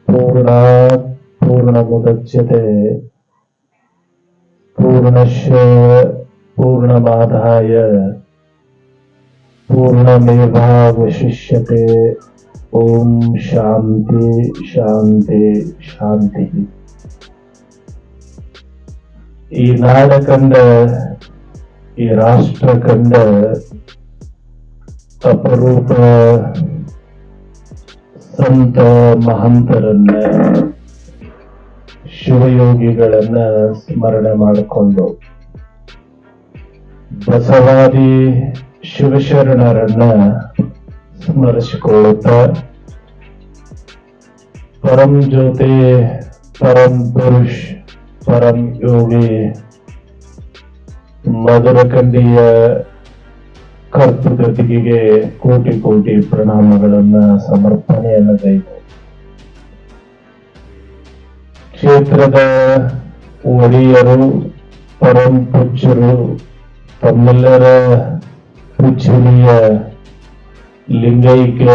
पूर्णात् पूर्णमुदच्यते पूर्णस्य पूर्णमादाय पूर्णमेवावशिष्यते। ओम शांति शांति शांति। ಈ ನಾಡ ಕಂಡ ಈ ರಾಷ್ಟ್ರ ಕಂಡ ಅಪರೂಪ ಸಂತ ಮಹಂತರನ್ನ ಶಿವಯೋಗಿಗಳನ್ನ ಸ್ಮರಣೆ ಮಾಡಿಕೊಂಡು ಬಸವಾದಿ ಶಿವಶರಣರನ್ನ ಸ್ಮರಿಸಿಕೊಳ್ಳುತ್ತಾ ಪರಂ ಜ್ಯೋತಿ ಪರಂ ಪುರುಷ್ ಪರಂ ಯೋಗಿ ಮಧುರಕಂಡಿಯ ಕರ್ತೃಗತಿಗೆ ಕೋಟಿ ಕೋಟಿ ಪ್ರಣಾಮಗಳನ್ನ ಸಮರ್ಪಣೆಯನ್ನು ಗೈದು ಕ್ಷೇತ್ರದ ಒಡೆಯರು ಪರಂ ಪೂಜ್ಯರು ತಮ್ಮೆಲ್ಲರ ಪೂಜ್ಯನೀಯ ಲಿಂಗೈಕ್ಯ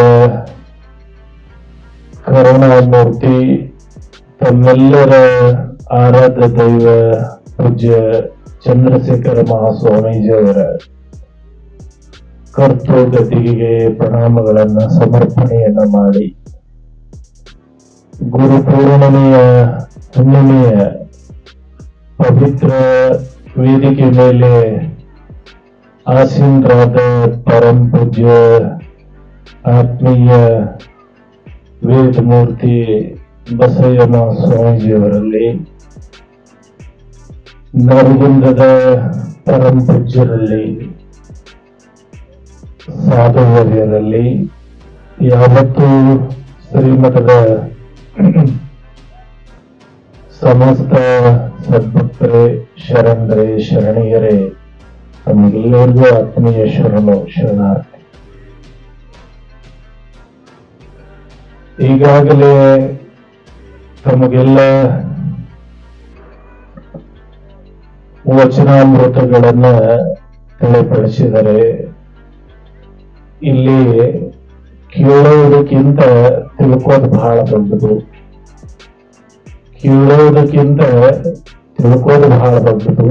ಕರುಣಾಮೂರ್ತಿ ತಮ್ಮೆಲ್ಲರ ಆರಾಧ್ಯ ದೈವ ಪೂಜ್ಯ ಚಂದ್ರಶೇಖರ ಮಹಾಸ್ವಾಮೀಜಿಯವರ ಕರ್ತೃಗತಿಗೆ ಪ್ರಣಾಮಗಳನ್ನ ಸಮರ್ಪಣೆಯನ್ನ ಮಾಡಿ ಗುರು ಪೂರ್ಣಿಮೆಯ ಹುಣ್ಣಿಮೆಯ ಪವಿತ್ರ ವೇದಿಕೆ ಮೇಲೆ ಆಸೀನರಾದ ಪರಂ ಪೂಜ್ಯ ಆತ್ಮೀಯ ವೇದಮೂರ್ತಿ ಬಸಯ್ಯನ ಸ್ವಾಮೀಜಿಯವರಲ್ಲಿ, ನರಗುಂದದ ಪರಂ ಪೂಜ್ಯರಲ್ಲಿ, ಸಾಧುವರ್ಯರಲ್ಲಿ, ಯಾವತ್ತೂ ಶ್ರೀಮಠದ ಸಮಸ್ತ ಸದ್ಭಕ್ತರೇ ಶರಣರೇ ಶರಣೀಯರೇ ತಮಗೆಲ್ಲರಿಗೂ ಆತ್ಮೀಯ ಶರಣಾರ್ಥಿ. ಈಗಾಗಲೇ ತಮಗೆಲ್ಲ ವಚನಾಮೃತಗಳನ್ನ ತಿಳಿಪಡಿಸಿದರೆ ಇಲ್ಲಿ ಕೇಳೋದಕ್ಕಿಂತ ತಿಳ್ಕೋದು ಬಹಳ ದೊಡ್ಡದು. ಕೇಳೋದಕ್ಕಿಂತ ತಿಳ್ಕೋದು ಬಹಳ ದೊಡ್ಡದು.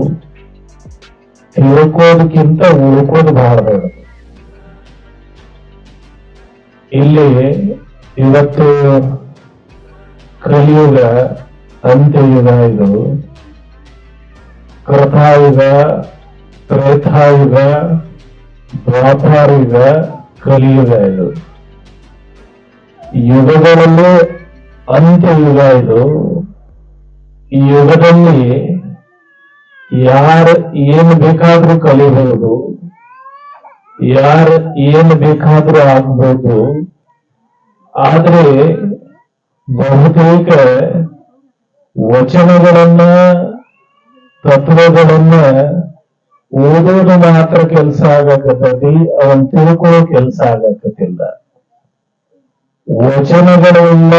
ತಿಳ್ಕೋದಕ್ಕಿಂತ ಉಳ್ಕೋದು ಬಹಳ ದೊಡ್ಡದು. ಇಲ್ಲಿ ಇವತ್ತು ಕಲಿಯುಗ ಅಂತ್ಯಯುಗ, ಇದು ಕೃತಾಯುಗ, ತ್ರೇತಾಯುಗ, ದ್ವಾಪರಯುಗ, ಕಲಿಯುಗ. ಇದು ಯುಗಗಳಲ್ಲಿ ಅಂತ್ಯಯುಗ. ಇದು ಈ ಯುಗದಲ್ಲಿ ಯಾರು ಏನು ಬೇಕಾದ್ರೂ ಕಲಿಬಹುದು, ಯಾರು ಏನು ಬೇಕಾದ್ರೂ ಆಗ್ಬಹುದು. ಆದ್ರೆ ಬಹುತೇಕ ವಚನಗಳನ್ನ ತತ್ವಗಳನ್ನ ಓದೋದು ಮಾತ್ರ ಕೆಲಸ ಆಗಕತ್ತೈತಿ, ಅವನ್ ತಿಳ್ಕೊಳ್ಳೋ ಕೆಲಸ ಆಗಕತ್ತಿಲ್ಲ. ವಚನಗಳಿಂದ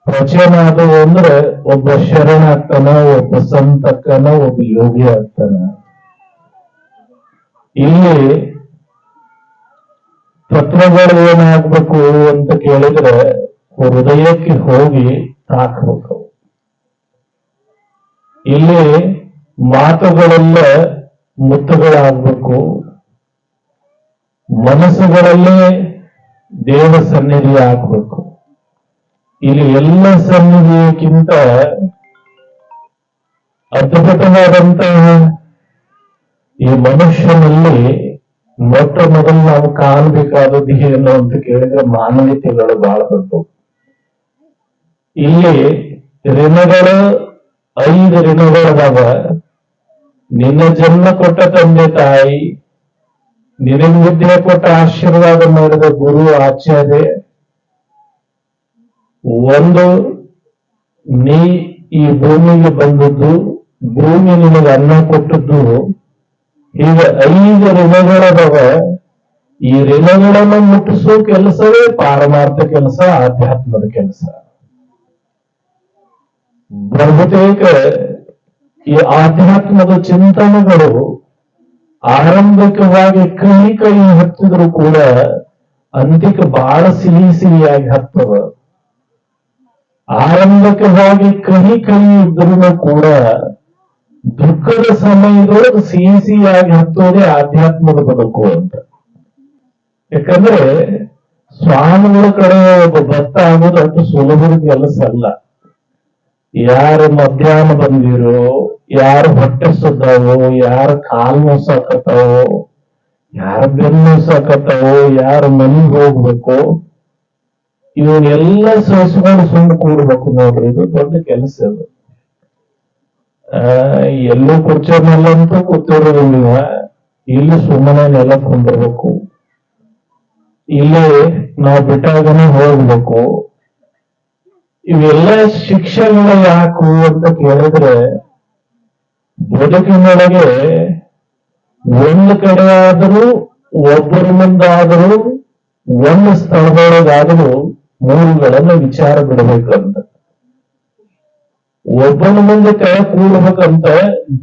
ವಚನ ಅದು ಅಂದ್ರೆ ಒಬ್ಬ ಶರಣ ಆಗ್ತಾನ, ಒಬ್ಬ ಸಂತಕ್ಕನ, ಒಬ್ಬ ಯೋಗಿ ಆಗ್ತಾನ. ಇಲ್ಲಿ ತತ್ವಗಳು ಏನಾಗ್ಬೇಕು ಅಂತ ಕೇಳಿದ್ರೆ ಹೃದಯಕ್ಕೆ ಹೋಗಿ ತಾಕ್ಬೇಕು. ಇಲ್ಲಿ ಮಾತುಗಳೆಲ್ಲ ಮುತ್ತುಗಳಾಗ್ಬೇಕು, ಮನಸ್ಸುಗಳಲ್ಲೇ ದೇವ ಸನ್ನಿಧಿ ಆಗ್ಬೇಕು. ಇಲ್ಲಿ ಎಲ್ಲ ಸನ್ನಿಧಿಯಕ್ಕಿಂತ ಅದ್ಭುತವಾದಂತಹ ಈ ಮನುಷ್ಯನಲ್ಲಿ ಮೊಟ್ಟ ಮೊದಲು ನಾವು ಕಾಣಬೇಕಾದದ್ದು ಏನು ಅಂತ ಕೇಳಿದ್ರೆ ಮಾನವೀಯತೆಗಳು ಬಹಳ ದೊಡ್ಡ. ಇಲ್ಲಿ ಋಣಗಳು 5 ಋಣಗಳದಾವ. ನಿನ್ನ ಜನ್ಮ ಕೊಟ್ಟ ತಂದೆ ತಾಯಿ, ನಿನಗೆ ವಿದ್ಯೆ ಕೊಟ್ಟ ಆಶೀರ್ವಾದ ಮಾಡಿದ ಗುರು ಆಚಾರ್ಯ, ಒಂದು ನೀ ಈ ಭೂಮಿಗೆ ಬಂದದ್ದು, ಭೂಮಿ ನಿನಗೆ ಅನ್ನ ಕೊಟ್ಟದ್ದು. ಹೀಗೆ 5 ಋಣಗಳದವ. ಈ ಋಣಗಳನ್ನು ಮುಟ್ಟಿಸೋ ಕೆಲಸವೇ ಪಾರಮಾರ್ಥ ಕೆಲಸ, ಆಧ್ಯಾತ್ಮದ ಕೆಲಸ. ಬಹುತೇಕ ಈ ಆಧ್ಯಾತ್ಮದ ಚಿಂತನೆಗಳು ಆರಂಭಿಕವಾಗಿ ಕೈ ಹತ್ತಿದ್ರು ಕೂಡ ಅಂತಿಕ ಬಹಳ ಸಿಹಿಯಾಗಿ ಹತ್ತವ. ಆರಂಭಿಕವಾಗಿ ಕಹಿ ಕಹಿ ಇದ್ರೂ ಕೂಡ ದುಃಖದ ಸಮಯದೊಳಗೆ ಸಿಹಿಯಾಗಿ ಹತ್ತೋದೇ ಆಧ್ಯಾತ್ಮದ ಬದುಕು ಅಂತ. ಯಾಕಂದ್ರೆ ಸ್ವಾಮಿಗಳ ಕಡೆ ಒಬ್ಬ ಭಕ್ತ ಆಗೋದು ಅಷ್ಟು ಸುಲಭದ ಕೆಲಸ ಅಲ್ಲ. ಯಾರು ಮಧ್ಯಾಹ್ನ ಬಂದಿರೋ, ಯಾರು ಹೊಟ್ಟೆ ಸುದ್ದಾವೋ, ಯಾರು ಕಾಲ್ ನೋಸಾಕತ್ತಾವೋ, ಯಾರ ಬೆನ್ನು ನೋಸಾಕತ್ತಾವೋ, ಯಾರು ಮನೆಗೆ ಹೋಗ್ಬೇಕು, ಇವನ್ನೆಲ್ಲ ಸಹಿಸ್ಕೊಂಡು ಸುಮ್ಮನೆ ಕೂಡ್ಬೇಕು ನೋಡ್ರಿ. ಇದು ದೊಡ್ಡ ಕೆಲಸ ಅದು. ಎಲ್ಲೂ ಕುರ್ಚೋನಲ್ಲಂತೂ ಕೂತಿರೋದಿಲ್ಲ, ಇಲ್ಲಿ ಸುಮ್ಮನೆ ನೆಲ ಕುಂದಿರ್ಬೇಕು, ಇಲ್ಲೇ ನಾವು ಬಿಟ್ಟಾಗನೇ ಹೋಗ್ಬೇಕು. ಇವೆಲ್ಲ ಶಿಕ್ಷೆಗಳು ಯಾಕು ಅಂತ ಕೇಳಿದ್ರೆ, ಬದುಕಿನೊಳಗೆ ಒಂದು ಕಡೆ ಆದರೂ, ಒಬ್ಬರ ಮುಂದಾದರೂ, ಒಂದು ಸ್ಥಳದೊಳಗಾದರೂ ಮೂಲಗಳನ್ನು ವಿಚಾರ ಬಿಡಬೇಕಂತ. ಒಬ್ಬನ ಮುಂದೆ ಕೈ ಕೂಡಬೇಕಂತ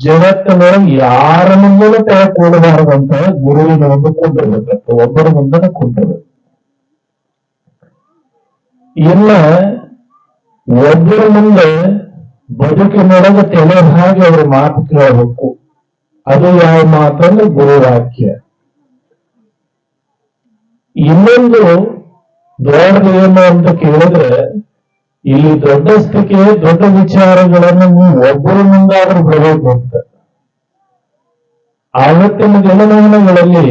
ಜಗತ್ತಿನೊಳಗೆ ಯಾರ ಮುಂದೆನೂ ಕೈ ಕೂಡಬಾರದಂತ ಗುರುವಿನ ಮುಂದೆ ಕುಂಡಿರ್ಬೇಕಂತ, ಒಬ್ಬರ ಮುಂದೆ ಕುಂಡಿರ್ಬೇಕು. ಇನ್ನ ಒಬ್ಬರ ಮುಂದೆ ಬದುಕಿನೊಳಗೆ ತೆಲೆ ಹಾಗೆ ಅವ್ರ ಮಾತು ಕೇಳಬೇಕು. ಅದು ಯಾವ ಮಾತಂದ್ರೆ ಗುರುವಾಕ್ಯ. ಇನ್ನೊಂದು ದೊಡ್ಡದು ಏನು ಅಂತ ಕೇಳಿದ್ರೆ, ಇಲ್ಲಿ ದೊಡ್ಡ ಸ್ಥಿತಿ ದೊಡ್ಡ ವಿಚಾರಗಳನ್ನು ನೀವು ಒಬ್ಬರ ಮುಂದಾದ್ರೂ ಬರಬೇಕು ಅಂತ. ಆವತ್ತಿನ ದಿನಮಾನಗಳಲ್ಲಿ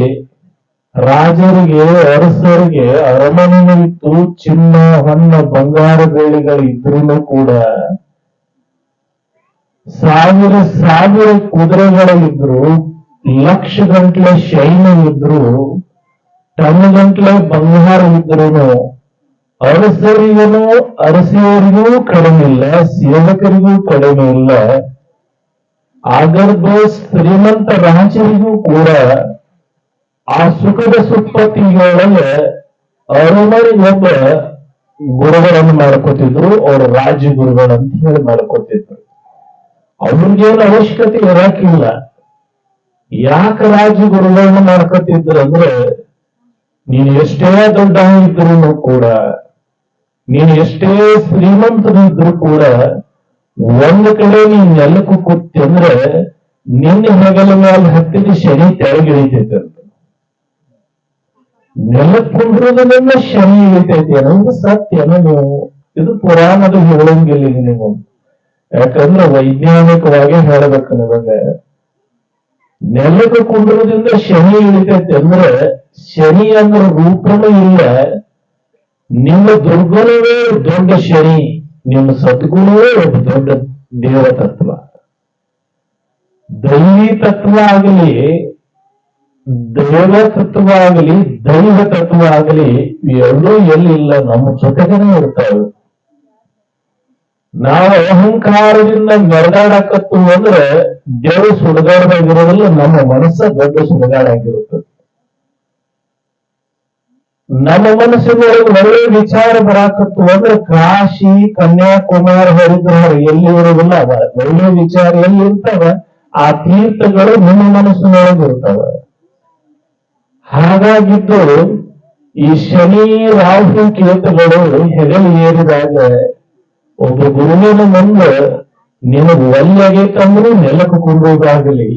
ರಾಜರಿಗೆ, ಅರಸರಿಗೆ ಅರಮನೆ ಇತ್ತು, ಚಿನ್ನ ಹೊನ್ನ ಬಂಗಾರ ಬೆಳ್ಳಿಗಳು ಇದ್ರೂ ಕೂಡ ಸಾವಿರ ಸಾವಿರ ಕುದುರೆಗಳಿದ್ರು, ಲಕ್ಷ ಗಂಟ್ಲೆ ಶೈನ ಇದ್ರು, ಟನ್ ಗಂಟ್ಲೆ ಬಂಗಾರ ಇದ್ರು ಅರಸರಿಗೂ ಅರಸಿಯವರಿಗೂ ಕಡಿಮೆ ಇಲ್ಲ, ಸೇವಕರಿಗೂ ಕಡಿಮೆ ಇಲ್ಲ. ಆಗರ್ಭ ಶ್ರೀಮಂತ ರಾಜರಿಗೂ ಕೂಡ ಆ ಸುಖದ ಸುಪ್ಪತ್ತಿಗಳೊಳಗೆ ಅವರೊಬ್ಬ ಗುರುಗಳನ್ನು ಮಾಡ್ಕೋತಿದ್ರು, ಅವ್ರ ರಾಜ್ಯ ಗುರುಗಳಂತ ಹೇಳಿ ಮಾಡ್ಕೋತಿದ್ರು. ಅವ್ರಿಗೇನು ಅವಶ್ಯಕತೆ ಇರಾಕಿಲ್ಲ. ಯಾಕೆ ರಾಜ್ಯ ಗುರುಗಳನ್ನ ಮಾಡ್ಕೋತಿದ್ರು ಅಂದ್ರೆ, ನೀನು ಎಷ್ಟೇ ದೊಡ್ಡ ಇದ್ರು ಕೂಡ, ನೀನು ಎಷ್ಟೇ ಶ್ರೀಮಂತರಿದ್ರು ಕೂಡ, ಒಂದು ಕಡೆ ನೀನ್ ನೆಲಕ್ಕೂ ಕೂತಿ ಅಂದ್ರೆ ನಿನ್ನ ಹೆಗಲ ಮೇಲೆ ಹತ್ತಿದ ಶನಿ ತೆಳಗಿಳಿತೈತಂತ. ನೆಲಕ್ಕೆ ಕುಂದ್ರದನ್ನ ಶನಿ ಇಳಿತೈತಿ ಅನ್ನೋದು ಸತ್ಯ. ನೀವು ಇದು ಪುರಾಣದ ಹೇಳಂಗಿಲ್ಲ ನೀವು, ಯಾಕಂದ್ರೆ ವೈಜ್ಞಾನಿಕವಾಗಿ ಹೇಳಬೇಕು ನಿಮಗೆ. ನೆಲಕ್ಕೆ ಕುಂದ್ರದಿಂದ ಶನಿ ಇಳಿತೈತಿ ಅಂದ್ರೆ, ಶನಿ ಅಂದ್ರೆ ರೂಪನೂ ಇಲ್ಲ, ನಿಮ್ಮ ದುರ್ಗುಣವೇ ದೊಡ್ಡ ಶನಿ, ನಿಮ್ಮ ಸದ್ಗುಣವೇ ಒಂದು ದೊಡ್ಡ ದೇವ ತತ್ವ. ದೈವಿ ತತ್ವ ಆಗಲಿ, ದೇವ ತತ್ವ ಆಗಲಿ, ದೈವ ತತ್ವ ಆಗಲಿ, ಎರಡೂ ಎಲ್ಲಿಲ್ಲ, ನಮ್ಮ ಜೊತೆಗೇನೆ ಇರ್ತಾವೆ. ನಾವು ಅಹಂಕಾರದಿಂದ ಮೆರೆದಾಡಕತ್ತು ಅಂದ್ರೆ ದೇವರು ಸುಡುಗಾಡಾಗಿರೋದಿಲ್ಲ, ನಮ್ಮ ಮನಸ್ಸ ದೊಡ್ಡ ಸುಡುಗಾಡಾಗಿರುತ್ತದೆ. ನಮ್ಮ ಮನಸ್ಸಿನೊಳಗೆ ಒಳ್ಳೆ ವಿಚಾರ ಬರಾಕತ್ತು ಅಂದ್ರೆ ಕಾಶಿ, ಕನ್ಯಾಕುಮಾರಿ, ಹರಿದ್ವಾರ ಎಲ್ಲಿ ಇರೋದಿಲ್ಲ, ಒಳ್ಳೆ ವಿಚಾರ ಎಲ್ಲಿ ಇರ್ತಾವ ಆ ತೀರ್ಥಗಳು ನಿಮ್ಮ ಮನಸ್ಸಿನೊಳಗೆ ಇರ್ತಾವ. ಹಾಗಾಗಿದ್ದು ಈ ಶನಿ, ರಾಹು, ಕೇತುಗಳು ಹೆಗಲು ಏರಿದಾಗ ಒಬ್ಬ ಗುರುವಿನ ಮುಂದೆ ನಿನಗೆ ಒಲ್ಲಾಗೈತಂದ್ರೂ ನೆಲಕ್ಕೆ ಕೊಂಡೋದಾಗಲಿ,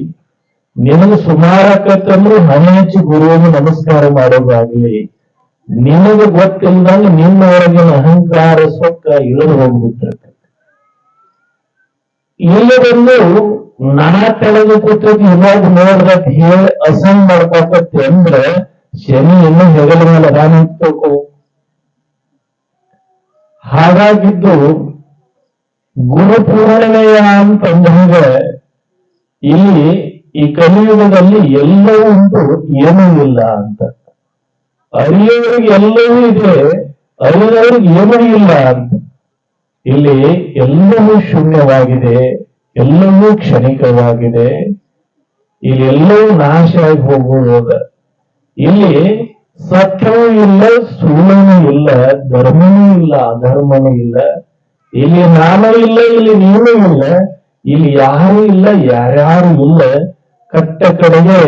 ನಿನಗೆ ಸುಮಾರಾಕತ್ತಂದ್ರೂ ಹಣೆ ಹಚ್ಚಿ ಗುರುವಿನ ನಮಸ್ಕಾರ ಮಾಡೋದಾಗ್ಲಿ, ನಿನಗೆ ಗೊತ್ತಿಲ್ಲದಂಗೆ ನಿಮ್ಮ ಒಳಗಿನ ಅಹಂಕಾರ ಸೊಕ್ಕ ಇಳಿದು ಹೋಗ್ಬಿಟ್ಟಿರ್ತದೆ. ಇಲ್ಲದೊಂದು ನಾ ತೆಳಗೆ ಕೂತೈತಿ ಇವಾಗ ನೋಡ್ದಕ್ ಹೇಳಿ ಅಸಹ್ಯ ಮಾಡ್ಕೊಕತ್ತೆ ಅಂದ್ರೆ ಶನಿ ಇನ್ನೂ ಹೆಗಲ ಮೇಲೆ ಅದಾನ ಇಟ್ಬೇಕು. ಹಾಗಾಗಿದ್ದು ಗುರುಪೂರ್ಣಿಮೆಯ ಅಂತಂದಾಗ ಇಲ್ಲಿ ಈ ಕಲಿಯುಗದಲ್ಲಿ ಎಲ್ಲವೂ ಉಂಟು, ಏನೂ ಇಲ್ಲ ಅಂತ. ಅರಿಯೋರಿಗೆ ಎಲ್ಲವೂ ಇದೆ, ಅರಿಯೋರಿಗೆ ಏನೂ ಇಲ್ಲ ಅಂತ. ಇಲ್ಲಿ ಎಲ್ಲವೂ ಶೂನ್ಯವಾಗಿದೆ, ಎಲ್ಲವೂ ಕ್ಷಣಿಕವಾಗಿದೆ, ಇಲ್ಲಿ ಎಲ್ಲವೂ ನಾಶ ಆಗಿ ಹೋಗುವುದು. ಇಲ್ಲಿ ಸತ್ಯವೂ ಇಲ್ಲ, ಸುಳ್ಳನೂ ಇಲ್ಲ, ಧರ್ಮನೂ ಇಲ್ಲ, ಅಧರ್ಮನೂ ಇಲ್ಲ. ಇಲ್ಲಿ ನಾನು ಇಲ್ಲ, ಇಲ್ಲಿ ನೀನು ಇಲ್ಲ, ಇಲ್ಲಿ ಯಾರು ಇಲ್ಲ, ಯಾರ್ಯಾರು ಇಲ್ಲ. ಕಟ್ಟ ಕಡೆಗೆ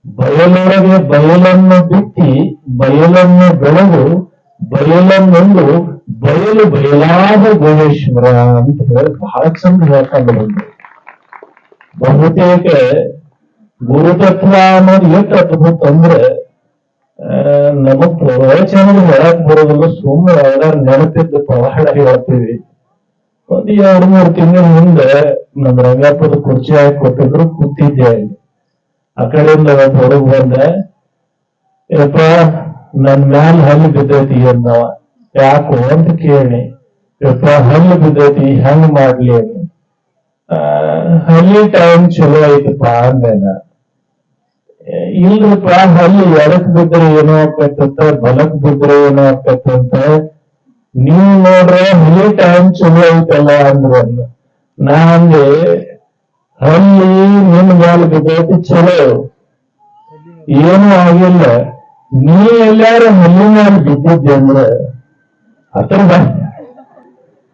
ಬಯಲೊಳಗೆ ಬಯಲನ್ನು ಬಿತ್ತಿ, ಬಯಲನ್ನು ಬೆಳೆದು, ಬಯಲನ್ನೊಂದು ಬಯಲು ಬಯಲಾದ ಗುಹೇಶ್ವರ ಅಂತ ಹೇಳಿ ಬಹಳ ಚಂದ ಹೇಳ್ಕೊಂಡು ಬಂದ್ರು. ಬಹುತೇಕ ಗುರುತತ್ವ ಅನ್ನೋದು ಎಷ್ಟು ಅದ್ಭುತ ಅಂದ್ರೆ ನಮಗ್ ಪ್ರವಚನದ ಹೇಳಕ್ ಬರೋದಿಲ್ಲ, ಸುಮ್ಮನೆ ಯಾವ್ದಾರ ನೆನಪಿದ್ದು ಪವಾಡ ಹೇಳ್ತೀವಿ. ಒಂದ್ 2-3 ತಿಂಗಳ ಹಿಂದೆ ನಮ್ ರಂಗಪ್ಪದ ಕುರ್ಚಿ ಹಾಕಿ ಕೊಟ್ಟಿದ್ರು, ಕೂತಿದ್ದೆ ಅಲ್ಲಿ. ಆ ಕಡೆಯಿಂದ ಒಂದ್ ಹೊರಗ್ ಬಂದ, ಯಪ್ಪ ನನ್ ಮ್ಯಾಲ ಹಲ್ಲು ಬಿದ್ದೈತಿ ಅಂದವ. ಯಾಕೋ ಅಂತ ಕೇಳಿ, ಯಪ್ಪ ಹಲ್ಲು ಬಿದ್ದೈತಿ ಹೆಂಗ್ ಮಾಡ್ಲಿ ಅಂತ. ಹಲ್ಲಿ ಟೈಮ್ ಚಲೋ ಐತಪ್ಪ ಅಂದೇನ. ಇಲ್ರಿಪ್ಪ ಹಲ್ಲಿ ಎಡಕ್ ಬಿದ್ರೆ ಏನೋ ಆಕತ್ತಂತ, ಬಲಕ್ ಬಿದ್ರೆ ಏನೋ ಆಕತ್ತಂತ, ನೀವ್ ನೋಡ್ರೆ ಹಲ್ಲಿ ಟೈಮ್ ಚಲೋ ಐತಲ್ಲ ಅಂದ್ರ. ನಾ ಅಂದೆ ಹಲ್ಲಿ ನಿನ್ ಮ್ಯಾಲ ಬಿದ್ದೈತಿ ಚಲೋ, ಏನೂ ಆಗಿಲ್ಲ. ನೀ ಎಲ್ಲಾರು ಹಲ್ಲಿ ಮ್ಯಾಲ ಬಿದ್ದಿದ್ದೆ ಅಂದ್ರ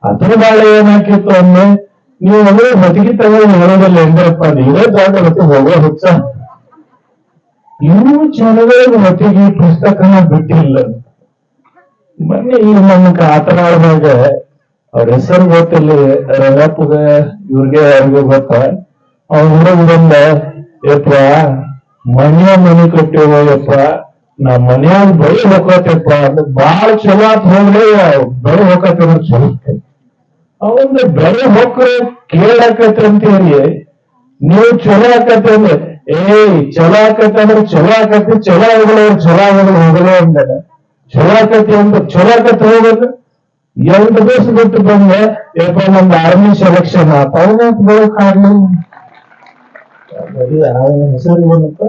ಅದ್ರ ಬಾಳೆ ಏನಾಕಿತ್ತು ಅಂದ್ರೆ, ನೀವು ಅಂದ್ರೆ ಹೊತ್ತಿಗೆ ತಗೊಂಡು ಹೇಳೋದಿಲ್ಲ ಎಂದ್ರಪ್ಪ, ಇದೇ ದೊಡ್ಡ ಹೊತ್ತಿಗೆ ಹೋಗೋ ಹುಚ್ಚ. ಇನ್ನೂ ಜನಗಳಿಗೆ ಹೊತ್ತಿಗೆ ಪುಸ್ತಕನ ಬಿಟ್ಟಿಲ್ಲ. ಮೊನ್ನೆ ಈಗ ನಮ್ಗೆ ಆತನಾಡ್ದಾಗ ಅವ್ರ ಹೆಸರು ಗೊತ್ತಿಲ್ಲ, ರಂಗಪ್ಪಗ ಇವ್ರಿಗೆ ಯಾರಿಗೂ ಗೊತ್ತ. ಅವ್ನ ಹುಡುಗ ಬಂದ, ಯಪ್ಪ ಮನೆ ಕಟ್ಟಿವ ಯಪ್ಪ, ನಾ ಮನ್ಯಾಗ ಬಳಿ ಹೋಗತ್ತಪ್ಪ ಅಂದ್ರೆ ಬಾಳ ಚಲೋ ಆತ್ ಹೋಗ್ಲಿ, ಬಳಿ ಹೋಗತ್ತಂದ್ರೆ ಚಲೋ. ಅವಂದ್ರೆ ಬೆಳೆ ಹೊಕ್ಕರು ಕೇಳಾಕತ್ರಿ ಅಂತ ಹೇಳಿ ನೀವು ಚಲೋ ಆಕತಿ ಅಂದ್ರೆ, ಚಲೋ ಆಕತಿ ಅಂದ್ರೆ ಚಲೋ ಆಕತಿ, ಚಲೋ ಹೋಗಲು ಚಲೋ ಆಗಲು ಹೋಗಲೇ ಅಂದಾಗ ಚಲೋ ಆಕತಿ ಅಂದ್ರೆ ಚಲೋ ಆಕತಿ ಹೋಗೋದು. 2 ದಿವಸ ಬಿಟ್ಟು ಬಂದೆ, ಯಪ್ಪ ನಮ್ದು ಆರ್ಮಿ ಸೆಲೆಕ್ಷನ್ ಆತ, ಅವನಾಕ್ ಬರೋಕ್ ಆಗ್ಲಿ. ಹೆಸರು ಏನಪ್ಪ,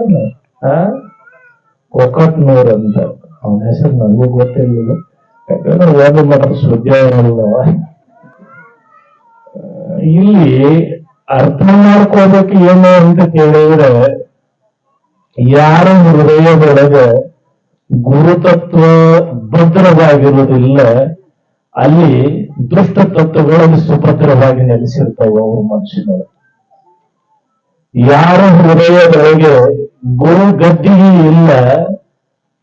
ಕೊಕಟ್ನೂರ್ ಅಂತ ಅವನ ಹೆಸರು ನನಗೂ ಗೊತ್ತಿರ್ಲಿಲ್ಲ, ಯಾಕಂದ್ರೆ ಒಂದು ಮಾತ್ರ ಸುದ್ದಿ ಅವನಲ್ಲವ. ಇಲ್ಲಿ ಅರ್ಥ ಮಾಡ್ಕೋಬೇಕು ಏನು ಅಂತ ಕೇಳಿದ್ರೆ, ಯಾರ ಹೃದಯದೊಳಗೆ ಗುರುತತ್ವ ಭದ್ರವಾಗಿರುವುದಿಲ್ಲ, ಅಲ್ಲಿ ದುಷ್ಟ ತತ್ವಗಳಲ್ಲಿ ಸುಭದ್ರವಾಗಿ ನೆಲೆಸಿರ್ತಾವ ಅವ್ರ ಮನುಷ್ಯನೊಳಗೆ. ಯಾರ ಹೃದಯದೊಳಗೆ ಗುರು ಗದ್ದಿಗೆ ಇಲ್ಲ,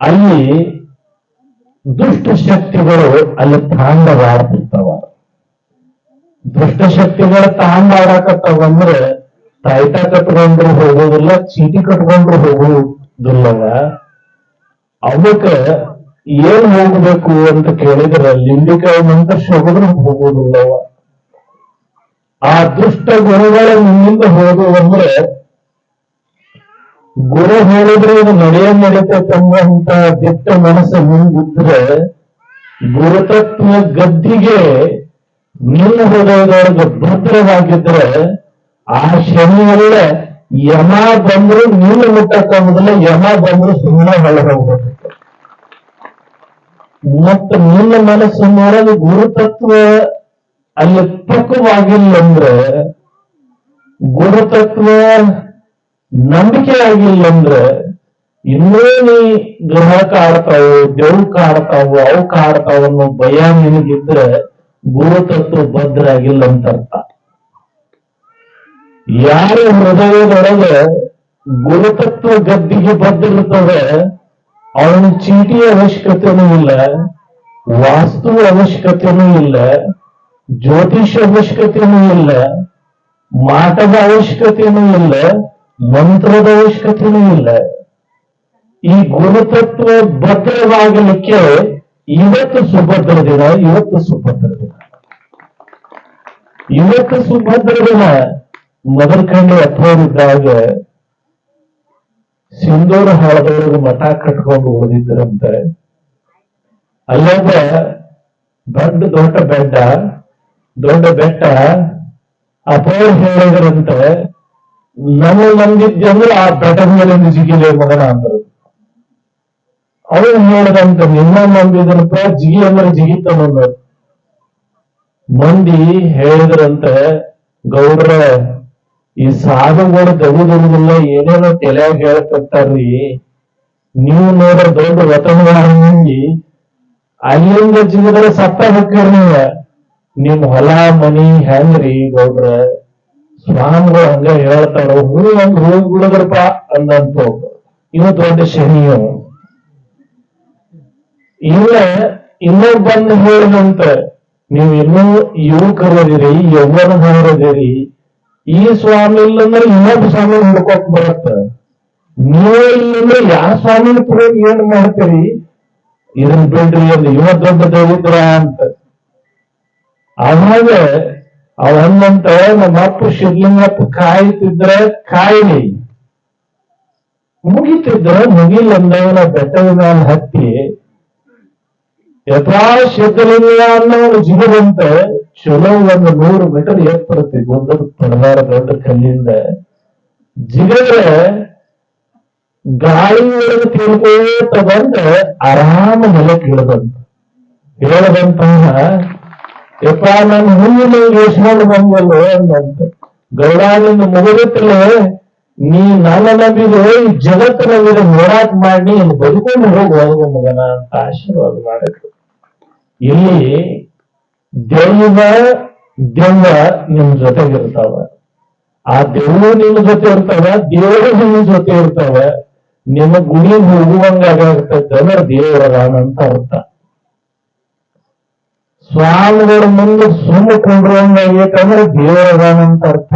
ಅಲ್ಲಿ ದುಷ್ಟ ಶಕ್ತಿಗಳು ಅಲ್ಲಿ ತಾಂಡವಾಡ್ತಿರ್ತಾವ. ದುಷ್ಟಶಕ್ತಿಗಳ ತಾಂಡಾಡಕತ್ತವಂದ್ರೆ ತಾಯ್ತ ಕಟ್ಕೊಂಡ್ರು ಹೋಗೋದಿಲ್ಲ, ಚೀಟಿ ಕಟ್ಕೊಂಡ್ರು ಹೋಗುವುದಿಲ್ಲವ. ಅವಕ್ಕ ಏನ್ ಹೋಗ್ಬೇಕು ಅಂತ ಕೇಳಿದ್ರೆ ಲಿಂಬಿಕಾಯಿ ಮಂತರ್ಷ ಹೋಗಿದ್ರು ಹೋಗುವುದಿಲ್ಲವ. ಆ ದುಷ್ಟ ಗುರುಗಳ ನಿಮ್ಮಿಂದ ಹೋಗುವಂದ್ರೆ, ಗುರು ಹೇಳಿದ್ರೆ ಇದು ನಡೀತಕ್ಕಂತ ದಿಟ್ಟ ಮನಸ್ಸು ಮುಂದಿದ್ರೆ ಗುರುತತ್ವ ಗದ್ದಿಗೆ ನಿನ್ನ ಹೃದಯದೊಳಗೆ ಭದ್ರವಾಗಿದ್ರೆ ಆ ಶನಿಯಲ್ಲ ಯಮ ಬಂದ್ರು ನೀನು ಮುಟ್ಟಕ್ಕಾಗುದಿಲ್ಲ, ಯಮ ಬಂದ್ರು ಸುಮ್ಮನೆ ಹೊರಗೆ ಹೋಗ್ಬೇಕು. ಮತ್ತು ನಿನ್ನ ಮನಸ್ಸು ನೋಡಲು ಗುರುತತ್ವ ಅಲ್ಲಿ ಪಕ್ವವಾಗಿಲ್ಲ ಅಂದ್ರೆ, ಗುರುತತ್ವ ನಂಬಿಕೆ ಆಗಿಲ್ಲ ಅಂದ್ರೆ, ಇನ್ನೂ ನೀ ಗ್ರಹ ಕಾಡ್ತಾವು, ದೇವ್ ಕಾಡ್ತಾವು, ಅವು ಕಾಡ್ತಾವ ಅನ್ನೋ ಭಯ ನಿನಗಿದ್ರೆ ಗುರುತತ್ವ ಭದ್ರ ಆಗಿಲ್ಲ ಅಂತ ಅರ್ಥ. ಯಾರ ಹೃದಯದೊಳಗೆ ಗುರುತತ್ವ ಗದ್ದಿಗೆ ಭದ್ರಿರ್ತವೆ, ಅವನ ಚೀಟಿ ಅವಶ್ಯಕತೆನೂ ಇಲ್ಲ, ವಾಸ್ತು ಅವಶ್ಯಕತೆನೂ ಇಲ್ಲ, ಜ್ಯೋತಿಷ ಅವಶ್ಯಕತೆನೂ ಇಲ್ಲ, ಮಾಟದ ಅವಶ್ಯಕತೆನೂ ಇಲ್ಲ, ಮಂತ್ರದ ಅವಶ್ಯಕತೆನೂ ಇಲ್ಲ. ಈ ಗುರುತತ್ವ ಭದ್ರವಾಗಲಿಕ್ಕೆ ಇವತ್ತು ಸುಭದ್ರ ದಿನ, ಇವತ್ತು ಸುಭದ್ರ ದಿನ, ಇವತ್ತು ಸುಭದ್ರ ದಿನ. ಮದರ್ಕಂಡಿ ಅಥೋರಿದ್ದಾಗ ಸಿಂಧೂರ ಹಾಳದೊಳಗೆ ಮಠ ಕಟ್ಕೊಂಡು ಓದಿದ್ರಂತೆ. ಅಲ್ಲೊಬ್ಬ ದೊಡ್ಡ ಬೆಟ್ಟ ಅಥೋರ್ ಹೇಳಿದ್ರಂತೆ, ನಮ್ಮ ನಂಬಿದ್ದಂದ್ರೆ ಆ ಬೆಟ್ಟದ ಮೇಲೆ ಜಿಗಿಲೆ ಮಗನ ಅಂದ್ರು. ಅವನು ಹೇಳಿದಂತ ನಿನ್ನ ನಂಬಿದ್ರಪ್ಪ ಜಿಗಿ ಅಂದ್ರೆ ಜಿಗಿತಾನ. ಮಂದಿ ಹೇಳಿದ್ರಂತೆ, ಗೌಡ್ರ ಈ ಸಾಧುಗಳು ದಗುದಿಲ್ಲ, ಏನೇನೋ ತಲೆಯಾಗ ಹೇಳ್ತಿರ್ತಾರ್ರಿ, ನೀವು ನೋಡ್ರ ದೊಡ್ಡ ವತನಗಳ ಮಂದಿ ಅಲ್ಲಿಂದ ಜಿಗಿದ್ರೆ ಸತ್ತ ಹೋಗ್ಯಾರ ನೀವ, ನಿಮ್ ಹೊಲ ಮನಿ ಹೆಂಗ್ರಿ ಗೌಡ್ರ? ಸ್ವಾಮಿಗಳು ಹಂಗ ಹೇಳ್ತಾರ, ಹಂಗ ಹೋಗಿ ಬಿಡದ್ರಪ್ಪ ಅಂದಂತ ಇವ ದೊಡ್ಡ ಶನಿಯು. ಇಲ್ಲ ಇನ್ನೊಬ್ಬಂದು ಹೇಳಿದಂತ ನೀವು ಇನ್ನೂ ಯುವಕರದಿರಿ, ಯೌವನದವರದಿರಿ, ಈ ಸ್ವಾಮಿ ಇಲ್ಲಂದ್ರೆ ಇನ್ನೊಬ್ಬ ಸ್ವಾಮಿ ಹುಡ್ಕೋಕ್ ಬರತ್ತ. ನೀವೇ ಇಲ್ಲಂದ್ರೆ ಯಾವ ಸ್ವಾಮಿನ ಪುರ ಏನ್ ಮಾಡ್ತೀರಿ? ಇದನ್ ಬಿಡ್ರಿ ಒಂದು ಇವ ದೊಡ್ಡ ದರಿದ್ರ ಅಂತ. ಅವಾಗ ಅವನ್ನಂತ ನಮ್ಮ ಅಪ್ಪ ಶಿರ್ಲಿಂಗಪ್ಪ ಕಾಯ್ತಿದ್ರ ಕಾಯಿಲಿ, ಮುಗಿತಿದ್ರ ಮುಗಿಲಂದವನ ಬೆಟ್ಟದ ಮೇಲೆ ಹತ್ತಿ ಯಥಾ ಸಿದ್ಧಲಿಂಗ ಅನ್ನೋ ಜಿಗದಂತ ಚಲೋ ಒಂದು 100 ಮೀಟರ್ ಎತ್ತರತಿ ಗೊಂದದ ಪಡದಾರ ದೊಡ್ಡ ಕಲ್ಲಿಂದ ಜಿಗದ್ರೆ ಗಾಳಿ ಒಳಗೆ ತಿಳ್ಕೋತ ಬಂದ ಆರಾಮ ನೆಲಕ್ಕೆ ಇಳದಂತ. ಹೇಳದಂತಹ ಯಪ್ಪ ನನ್ನ ಹುಲ್ಲಿನ ಯೋಚಿಸ್ಕೊಂಡು ಬಂದಲ್ಲ ಅಂದಂತ. ಗೌಡಾನಿಂದ ಮುಗಿದಿತ್ತಲ್ಲ, ನೀ ನನ್ನ ನಂಬಿದ್ರೆ ಈ ಜಗತ್ತು ನಂಬಿದ್ರೆ ಹೋರಾಟ ಮಾಡಿ ನೀನು ಬದುಕೊಂಡು ಹೋಗುವ ಮಗನ ಅಂತ ಆಶೀರ್ವಾದ ಮಾಡಿದ್ರು. ಇಲ್ಲಿ ದೆವ್ವ ನಿಮ್ ಜೊತೆಗಿರ್ತಾವ, ಆ ದೆವ್ವ ನಿಮ್ ಜೊತೆ ಇರ್ತಾವ, ದೇವರು ನಿಮ್ ಜೊತೆ ಇರ್ತಾವ. ನಿಮ್ಮ ಗುಡಿ ಹೋಗುವಂಗಾಗ್ತೈತೆ ಅಂದ್ರೆ ದೇವರದಾನ ಅಂತ ಅರ್ಥ. ಸ್ವಾಮಿಗಳ ಮುಂದೆ ಸುಮ್ಮ ಕೊಂಡ್ರಂಗಾಗೈತಂದ್ರೆ ದೇವರದಾನ ಅಂತ ಅರ್ಥ.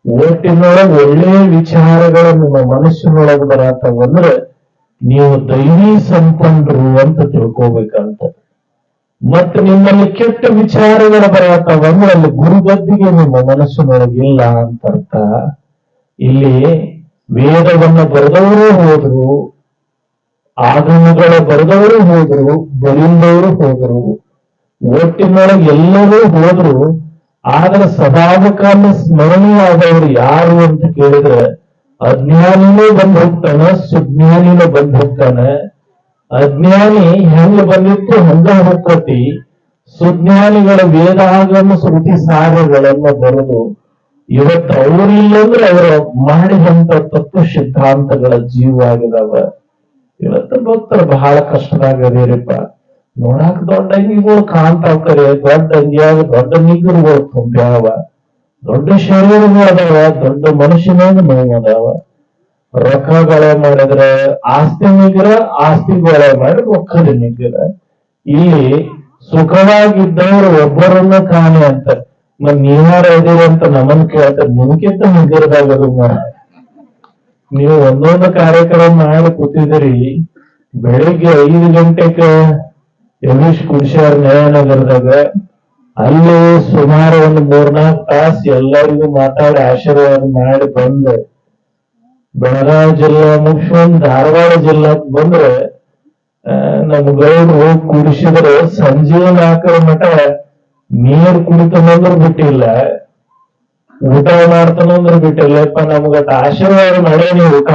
ಒಟ್ಟಿನೊಳಗೆ ಒಳ್ಳೆಯ ವಿಚಾರಗಳು ನಿಮ್ಮ ಮನಸ್ಸಿನೊಳಗೆ ಬರತ್ತವಂದ್ರೆ ನೀವು ದೈವಿ ಸಂಪನ್ನರು ಅಂತ ತಿಳ್ಕೋಬೇಕಂತ. ಮತ್ತೆ ನಿಮ್ಮಲ್ಲಿ ಕೆಟ್ಟ ವಿಚಾರಗಳು ಬರತ್ತವಂದ್ರೆ ಅಲ್ಲಿ ಗುರುಗದ್ದಿಗೆ ನಿಮ್ಮ ಮನಸ್ಸಿನೊಳಗೆ ಇಲ್ಲ ಅಂತ ಅರ್ಥ. ಇಲ್ಲಿ ವೇದವನ್ನ ಬರೆದವರು ಹೋದ್ರು, ಆಗಮಗಳ ಬರೆದವರು ಹೋದ್ರು, ಬಲಿಂದವರು ಹೋದ್ರು, ಒಟ್ಟಿನೊಳಗೆ ಎಲ್ಲರೂ ಹೋದ್ರು. ಆದ್ರೆ ಸದಾಕಾಲ ಸ್ಮರಣೀಯವಾದವರು ಯಾರು ಅಂತ ಕೇಳಿದ್ರೆ ಅಜ್ಞಾನಿನೂ ಬಂದ್ ಹೋಗ್ತಾನ, ಸುಜ್ಞಾನಿನೂ ಬಂದ್ ಹೋಗ್ತಾನ. ಅಜ್ಞಾನಿ ಹೆಂಗ ಬಂದಿತ್ತು ಹಂಗ ಹೋಗ್ತತಿ. ಸುಜ್ಞಾನಿಗಳ ವೇದಾಗಮ ಶ್ರುತಿ ಸಾರಗಳನ್ನ ಬರೆದು ಇವತ್ತು ಅವರಿಲ್ಲಂದ್ರೆ ಅವರು ಮಾಡಿದಂತ ತತ್ವ ಸಿದ್ಧಾಂತಗಳ ಜೀವವಾಗಿದಾವ. ಇವತ್ತು ಭಕ್ತರು ಬಹಳ ಕಷ್ಟದಾಗದೇರಿಪ್ಪ. ನೋಡಾಕ ದೊಡ್ಡ ಅಂಗಿಗಳು ಕಾಣ್ತಾವ್ಕರೆ, ದೊಡ್ಡ ಅಂಗಿಯಾಗ ದೊಡ್ಡ ನಿಗ್ರಗಳು ತುಂಬ್ಯಾವ, ದೊಡ್ಡ ಶರೀರಗಳು ಅದಾವ, ದೊಡ್ಡ ಮನುಷ್ಯನಾಗ ನೋವು ಅದಾವ. ರೊಕ್ಕಗಳೇ ಮಾಡಿದ್ರೆ ಆಸ್ತಿ ನಿಗ್ರ, ಆಸ್ತಿಗಳೇ ಮಾಡಿ ರೊಕ್ಕದ ನಿಗ್ರ. ಇಲ್ಲಿ ಸುಖವಾಗಿದ್ದವರು ಒಬ್ಬರನ್ನ ಕಾಣೆ ಅಂತ. ಮತ್ ನೀವಾರ ಇದೀರಿ ಅಂತ ನಮ್ಮನ್ ಕೇಳ್ತಾರೆ, ನಿಮ್ಗಿಂತ ನಿಗ್ರದಾಗದು. ನೀವು ಒಂದೊಂದು ಕಾರ್ಯಕ್ರಮ ಮಾಡಿ ಕೂತಿದ್ದೀರಿ. ಬೆಳಿಗ್ಗೆ 5 ಗಂಟೆಗೆ ಯಮೀಶ್ ಕುಡ್ಸ್ಯಾರ ನ್ಯಾಯನಗರದಾಗ. ಅಲ್ಲಿ ಸುಮಾರು ಒಂದು 3-4 ತಾಸು ಎಲ್ಲರಿಗೂ ಮಾತಾಡಿ ಆಶೀರ್ವಾದ ಮಾಡಿ ಬಂದ ಬೆಳಗಾವಿ ಜಿಲ್ಲಾ ಮುಗಿಸ್ಕೊಂಡ್ ಧಾರವಾಡ ಜಿಲ್ಲಾಕ್ ಬಂದ್ರೆ ನಮ್ ಗೌಡ್ರು ಹೋಗಿ ಕುಡಿಸಿದ್ರೆ ಸಂಜೆ 4 ಮಠ ನೀರು ಕುಡಿತಂದ್ರೆ ಬಿಟ್ಟಿಲ್ಲ, ಊಟ ಮಾಡ್ತಾನಂದ್ರೆ ಬಿಟ್ಟಿಲ್ಲಪ್ಪ. ನಮ್ಗಟ್ ಆಶೀರ್ವಾದ ಮಾಡೇ ನೀವು ಊಟ.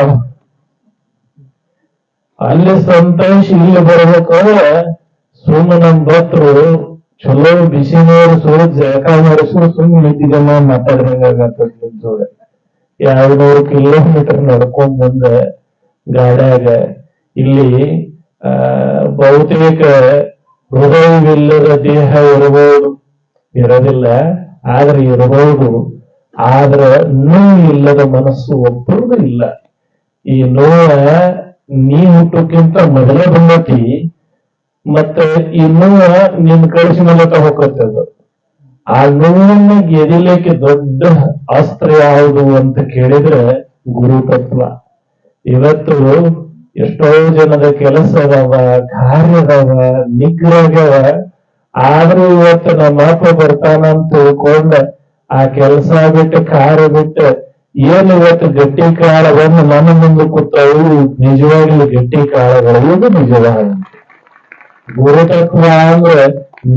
ಅಲ್ಲಿ ಸಂತೋಷ ಇಲ್ಲಿ ಬರ್ಬೇಕಾದ್ರೆ ಸುಮ್ಮ ನಮ್ ಭಕ್ತರು ಚಲೋ ಬಿಸಿ ನೀರು ಸುರಿದ್ ಜಳಕ ಮಾಡಿಸು ಸುಮ್ಮನೆ ನಿಂತಿದ್ದಮ್ಮ ಮಾತಾಡ್ದಂಗಾಗತ್ತ. 200 ಕಿಲೋಮೀಟರ್ ನಡ್ಕೊಂಡ್ ಬಂದೆ ಗಾಡ್ಯಾಗ. ಇಲ್ಲಿ ಬಹುತೇಕ ಹೃದಯವಿಲ್ಲದ ದೇಹ ಇರಬಹುದು, ಇರೋದಿಲ್ಲ, ಆದ್ರೆ ಇರಬಹುದು. ಆದ್ರೆ ನೋವು ಇಲ್ಲದ ಮನಸ್ಸು ಒಬ್ಬರದು ಇಲ್ಲ. ಈ ನೋವ ನೀ ಹುಟ್ಟಕ್ಕಿಂತ ಮೊದಲೇ ಬಂದತಿ. ಮತ್ತೆ ಈ ನೋವ ನಿನ್ ಕಳಿಸಿ ಮೂಲಕ ಹೋಗ್ತದ. ಆ ನೋವನ್ನು ಗೆದಿಲಿಕ್ಕೆ ದೊಡ್ಡ ಅಸ್ತ್ರ ಯಾವುದು ಅಂತ ಕೇಳಿದ್ರೆ ಗುರುತತ್ವ. ಇವತ್ತು ಎಷ್ಟೋ ಜನದ ಕೆಲಸ ಅದಾವ, ಕಾರ್ಯ ಅದಾವ, ನಿಗ್ರಹವ. ಆದ್ರೂ ಇವತ್ತು ನಮ್ಮ ಅಪ್ಪ ಬರ್ತಾನಂತ ತಿಳ್ಕೊಂಡ ಆ ಕೆಲಸ ಬಿಟ್ಟು ಕಾರ್ಯ ಬಿಟ್ಟು ಏನು ಇವತ್ತು ಗಟ್ಟಿ ಕಾಳವನ್ನು ನನ್ನ ಮುಂದೆ ಕೂತವು ನಿಜವಾಗ್ಲೂ ಗಟ್ಟಿ ಕಾಳಗಳು. ಇದು ನಿಜವಾಗ ಗುರುತತ್ವ ಅಂದ್ರೆ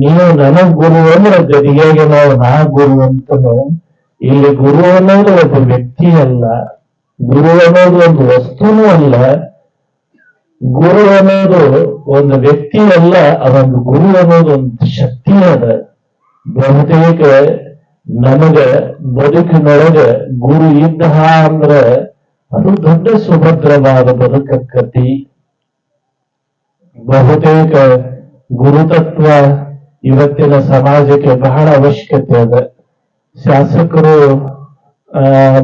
ನೀವು ನನಗ್ ಗುರು ಅಂದ್ರೆ ಗದಿಗೆಗೆ ನಾವು ನಾ ಗುರು ಅಂತನು. ಇಲ್ಲಿ ಗುರು ಅನ್ನೋದು ಒಬ್ಬ ವ್ಯಕ್ತಿ ಅಲ್ಲ, ಗುರು ಅನ್ನೋದು ಒಂದು ವಸ್ತುನೂ ಅಲ್ಲ, ಗುರು ಅನ್ನೋದು ಒಂದು ವ್ಯಕ್ತಿ ಅಲ್ಲ, ಅದೊಂದು ಗುರು ಅನ್ನೋದು ಒಂದು ಶಕ್ತಿ ಅದ. ಬಹುತೇಕ ನಮಗ ಬದುಕಿನೊಳಗೆ ಗುರು ಇದ್ದ ಅಂದ್ರೆ ಅದು ದೊಡ್ಡ ಸುಭದ್ರವಾದ ಬದುಕಕ್ಕತಿ. ಬಹುತೇಕ ಗುರುತತ್ವ ಇವತ್ತಿನ ಸಮಾಜಕ್ಕೆ ಬಹಳ ಅವಶ್ಯಕತೆ ಅದ. ಶಾಸಕರು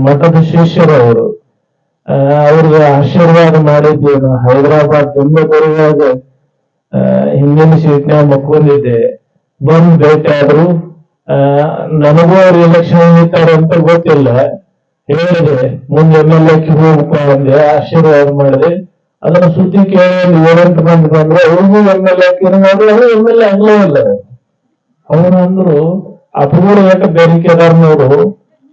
ಮಠದ ಶಿಷ್ಯರವರು ಅವ್ರಿಗೆ ಆಶೀರ್ವಾದ ಮಾಡಿದ್ದೇನು. ಹೈದರಾಬಾದ್ ತುಂಬ ಬರುವಾಗ ಹಿಂದಿನ ಸೀಟ್ನ್ಯಾಗ ಮಕ್ಕೊಂಡಿದ್ದೆ. ಬಂದ್ ಭೇಟಿ ಆದ್ರು. ನನಗೂ ಅವ್ರು ಎಲೆಕ್ಷನ್ ನಿಂತಾರ ಅಂತ ಗೊತ್ತಿಲ್ಲ. ಹೇಳಿದೆ ಮುಂದೆ MLA ಹೋಗಪ್ಪ ಅಂದೆ, ಆಶೀರ್ವಾದ ಮಾಡಿದೆ. ಅದನ್ನ ಸುದ್ದಿ ಕೇಳಿ 7-8 ಮಂದಿ ಬಂದ್ರು. ಅವ್ರಿಗೂ MLA ನೋಡ್ರಿ, ಅವರು MLA ಆಗ್ಲೇ ಇಲ್ಲ. ಅವ್ರು ಅಂದ್ರು ಅಪೂರ್ ಏಟ ಬೇರಿಕೆದಾರ ನೋಡು,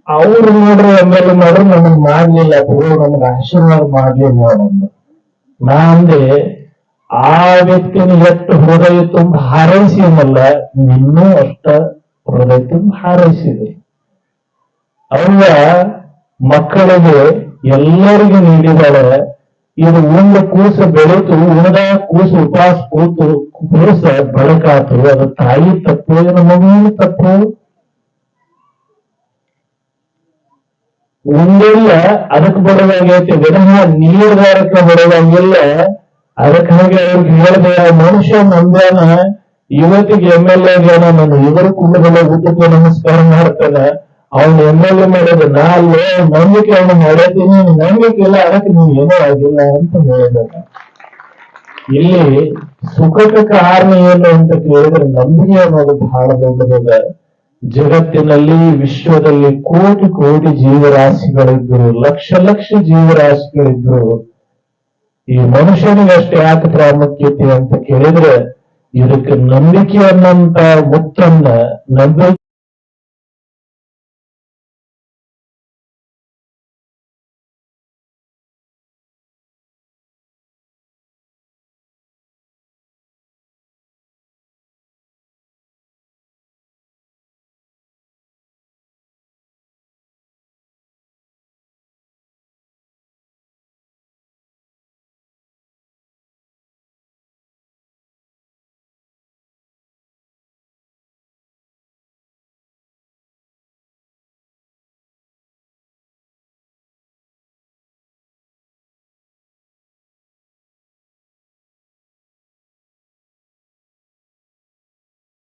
ಅವ್ರು ನೋಡ್ರಿ MLA ನೋಡ್ರಿ ನಮಗ್ ಮಾಡ್ಲಿಲ್ಲ, ಅಪೂರ್ ನಮಗ್ ಆಶೀರ್ವಾದ ಮಾಡ್ಲಿಲ್ಲ ಅಂದ್ರು. ನಾ ಅಂದೆ ಆ ವ್ಯಕ್ತಿನ ಎಷ್ಟು ಹೃದಯ ತುಂಬ ಹಾರೈಸಿನಲ್ಲ, ನಿನ್ನೂ ಅಷ್ಟ ಹೃದಯ ತುಂಬ ಹಾರೈಸಿದೆ. ಅವ್ರ ಮಕ್ಕಳಿಗೆ ಎಲ್ಲರಿಗೂ ನೀಡಿದಾಳೆ. ಇದು ಉಂಡ ಕೂಸು ಬೆಳೀತು, ಉಣದ ಕೂಸು ಉಪವಾಸ ಕೂತು ಕೂಸ ಬಳಕಾತು. ಅದು ತಾಯಿ ತಪ್ಪು, ಏನು ಮಗುವಿನ ತಪ್ಪು? ಉಂಡಿಲ್ಲ ಅದಕ್ಕೆ ಬಡವಾಗೈತಿ, ವಿನಃ ನೀರ್ಗಾರಕ್ಕೆ ಬಡವಾಗಿಲ್ಲ. ಅದಕ್ಕಾಗಿ ಅವ್ರಿಗೆ ಹೇಳಿದೆ, ಮನುಷ್ಯ ನಂಬ್ಯಾನ ಇವತ್ತಿಗೆ MLA ಆಗ್ಯಾನ, ನಾನು ಇವರ ಕುಂಡಗಳ ಊಟಕ್ಕೆ ನಮಸ್ಕಾರ ಮಾಡ್ತಾನೆ. ಅವನು MLA ಮಾಡೋದು ನಾ ಅಲ್ಲೇ, ನಂಬಿಕೆ ಅವನು ಮಾಡಿದ್ದೀನಿ, ನಂಬಿಕೆ ಇಲ್ಲ, ಅದಕ್ಕೆ ನೀವು ಏನೂ ಆಗಿಲ್ಲ ಅಂತ ಹೇಳಿದಾಗ, ಇಲ್ಲಿ ಸುಖಕ್ಕೆ ಕಾರಣ ಏನು ಅಂತ ಕೇಳಿದ್ರೆ ನಂಬಿಕೆ ಅನ್ನೋದು ಬಹಳ ದೊಡ್ಡದ. ಜಗತ್ತಿನಲ್ಲಿ ವಿಶ್ವದಲ್ಲಿ ಕೋಟಿ ಕೋಟಿ ಜೀವರಾಶಿಗಳಿದ್ರು, ಲಕ್ಷ ಲಕ್ಷ ಜೀವರಾಶಿಗಳಿದ್ರು. ಈ ಮನುಷ್ಯನಿಗೆ ಅಷ್ಟೇ ಯಾಕೆ ಪ್ರಾಮುಖ್ಯತೆ ಅಂತ ಕೇಳಿದ್ರೆ, ಇದಕ್ಕೆ ನಂಬಿಕೆ ಅನ್ನಂತ ಮುತ್ತನ್ನ ನಂಬಿಕೆ